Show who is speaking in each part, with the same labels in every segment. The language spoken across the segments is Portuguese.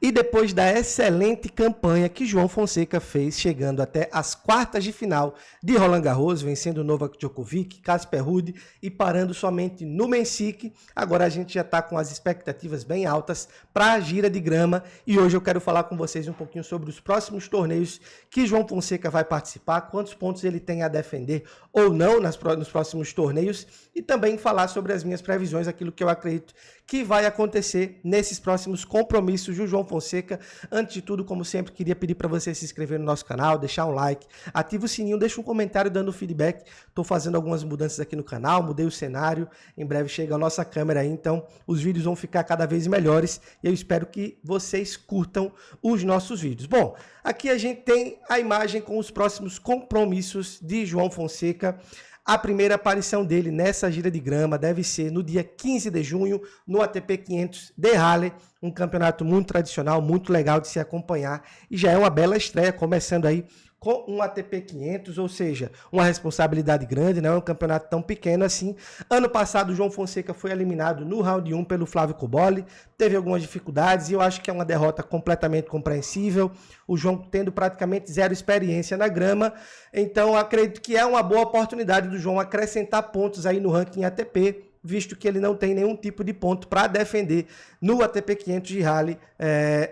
Speaker 1: E depois da excelente campanha que João Fonseca fez, chegando até as quartas de final de Roland Garros, vencendo Novak Djokovic, Casper Ruud e parando somente no Mensik, agora a gente já está com as expectativas bem altas para a gira de grama. E hoje eu quero falar com vocês um pouquinho sobre os próximos torneios que João Fonseca vai participar, quantos pontos ele tem a defender ou não nos próximos torneios, e também falar sobre as minhas previsões, aquilo que eu acredito que vai acontecer nesses próximos compromissos do João Fonseca. Antes de tudo, como sempre, queria pedir para você se inscrever no nosso canal, deixar um like, ativa o sininho, deixa um comentário dando feedback. Estou fazendo algumas mudanças aqui no canal, mudei o cenário, em breve chega a nossa câmera aí, então os vídeos vão ficar cada vez melhores e eu espero que vocês curtam os nossos vídeos. Bom, aqui a gente tem a imagem com os próximos compromissos de João Fonseca. A primeira aparição dele nessa gira de grama deve ser no dia 15 de junho, no ATP 500 de Halle, um campeonato muito tradicional, muito legal de se acompanhar, e já é uma bela estreia, começando aí com um ATP 500, ou seja, uma responsabilidade grande, não é um campeonato tão pequeno assim. Ano passado, o João Fonseca foi eliminado no round 1 pelo Flávio Cobolli, teve algumas dificuldades e eu acho que é uma derrota completamente compreensível. O João tendo praticamente zero experiência na grama, então acredito que é uma boa oportunidade do João acrescentar pontos aí no ranking ATP, visto que ele não tem nenhum tipo de ponto para defender no ATP 500 de Halle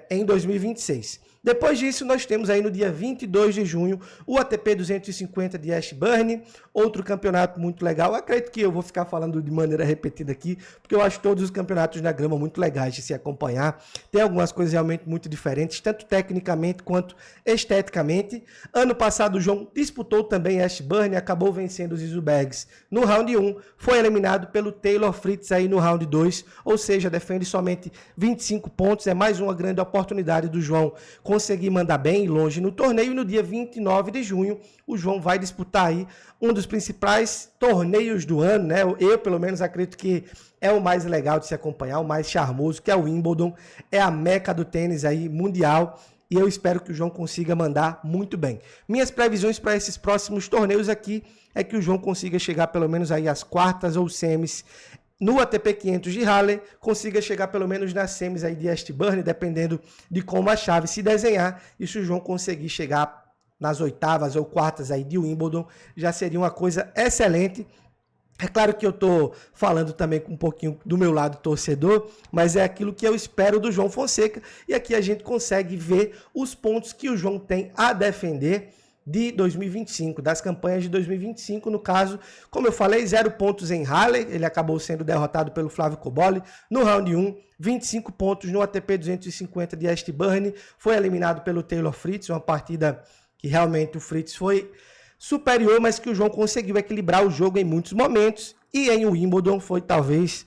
Speaker 1: em 2026. Depois disso, nós temos aí no dia 22 de junho o ATP 250 de Ashburn, outro campeonato muito legal. Eu acredito que eu vou ficar falando de maneira repetida aqui, porque eu acho todos os campeonatos na grama muito legais de se acompanhar. Tem algumas coisas realmente muito diferentes, tanto tecnicamente quanto esteticamente. Ano passado, o João disputou também Ashburn, acabou vencendo os Izubergs no round 1, foi eliminado pelo Taylor Fritz aí no round 2, ou seja, defende somente 25 pontos. É mais uma grande oportunidade do João conseguir mandar bem e longe no torneio. E no dia 29 de junho, o João vai disputar aí um dos principais torneios do ano, né? Eu, pelo menos, acredito que é o mais legal de se acompanhar, o mais charmoso, que é o Wimbledon, é a meca do tênis aí mundial, e eu espero que o João consiga mandar muito bem. Minhas previsões para esses próximos torneios aqui é que o João consiga chegar pelo menos aí às quartas ou semis no ATP 500 de Halle, consiga chegar pelo menos nas semis aí de Ashburn, dependendo de como a chave se desenhar. E se o João conseguir chegar nas oitavas ou quartas aí de Wimbledon, já seria uma coisa excelente. É claro que eu estou falando também com um pouquinho do meu lado torcedor, mas é aquilo que eu espero do João Fonseca. E aqui a gente consegue ver os pontos que o João tem a defender de 2025, das campanhas de 2025, no caso, como eu falei, 0 pontos em Halle, ele acabou sendo derrotado pelo Flávio Cobolli no round 1, 25 pontos no ATP 250 de Ashburn, foi eliminado pelo Taylor Fritz, uma partida que realmente o Fritz foi superior, mas que o João conseguiu equilibrar o jogo em muitos momentos, e em Wimbledon foi talvez...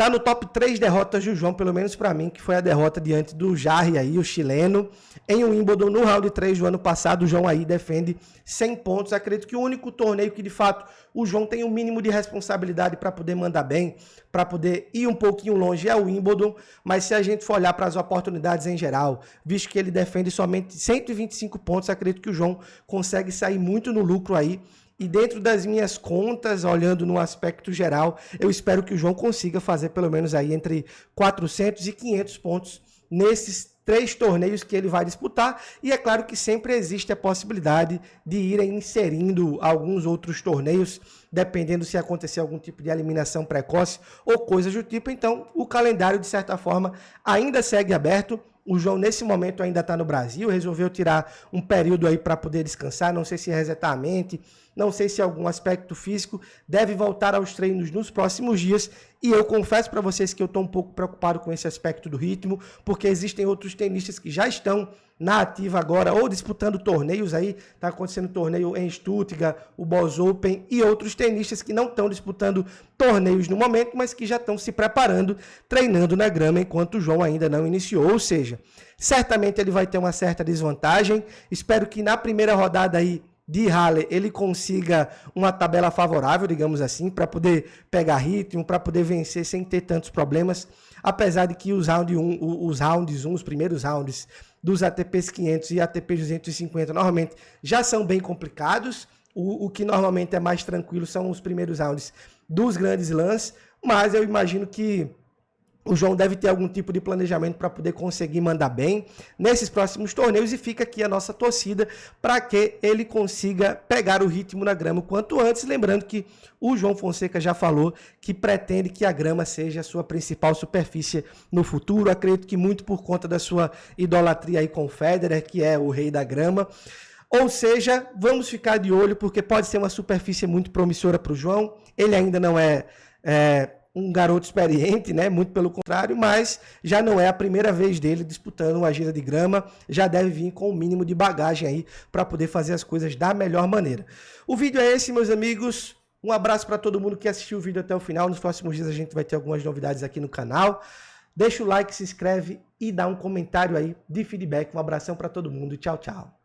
Speaker 1: Tá no top 3 derrotas do João, pelo menos para mim, que foi a derrota diante do Jarry aí, o chileno. Em Wimbledon, no round 3 do ano passado, o João aí defende 100 pontos. Acredito que o único torneio que, de fato, o João tem o mínimo de responsabilidade para poder mandar bem, para poder ir um pouquinho longe, é o Wimbledon. Mas se a gente for olhar para as oportunidades em geral, visto que ele defende somente 125 pontos, acredito que o João consegue sair muito no lucro aí. E dentro das minhas contas, olhando no aspecto geral, eu espero que o João consiga fazer pelo menos aí entre 400 e 500 pontos nesses 3 torneios que ele vai disputar. E é claro que sempre existe a possibilidade de irem inserindo alguns outros torneios, dependendo se acontecer algum tipo de eliminação precoce ou coisas do tipo. Então, o calendário, de certa forma, ainda segue aberto. O João, nesse momento, ainda está no Brasil, resolveu tirar um período aí para poder descansar, não sei se resetar a mente, não sei se algum aspecto físico, deve voltar aos treinos nos próximos dias. E eu confesso para vocês que eu estou um pouco preocupado com esse aspecto do ritmo, porque existem outros tenistas que já estão na ativa agora, ou disputando torneios aí, está acontecendo torneio em Stuttgart, o Boss Open, e outros tenistas que não estão disputando torneios no momento, mas que já estão se preparando, treinando na grama, enquanto o João ainda não iniciou, ou seja, certamente ele vai ter uma certa desvantagem. Espero que na primeira rodada aí de Halle ele consiga uma tabela favorável, digamos assim, para poder pegar ritmo, para poder vencer sem ter tantos problemas, apesar de que os primeiros rounds dos ATPs 500 e ATP 250 normalmente já são bem complicados. O que normalmente é mais tranquilo são os primeiros rounds dos grandes slams, mas eu imagino que O João deve ter algum tipo de planejamento para poder conseguir mandar bem nesses próximos torneios e fica aqui a nossa torcida para que ele consiga pegar o ritmo na grama o quanto antes. Lembrando que o João Fonseca já falou que pretende que a grama seja a sua principal superfície no futuro. Acredito que muito por conta da sua idolatria aí com o Federer, que é o rei da grama. Ou seja, vamos ficar de olho porque pode ser uma superfície muito promissora para o João. Ele ainda não é um garoto experiente, né? Muito pelo contrário, mas já não é a primeira vez dele disputando uma gira de grama, já deve vir com o mínimo de bagagem aí para poder fazer as coisas da melhor maneira. O vídeo é esse, meus amigos. Um abraço para todo mundo que assistiu o vídeo até o final. Nos próximos dias a gente vai ter algumas novidades aqui no canal. Deixa o like, se inscreve e dá um comentário aí de feedback. Um abração para todo mundo. Tchau, tchau.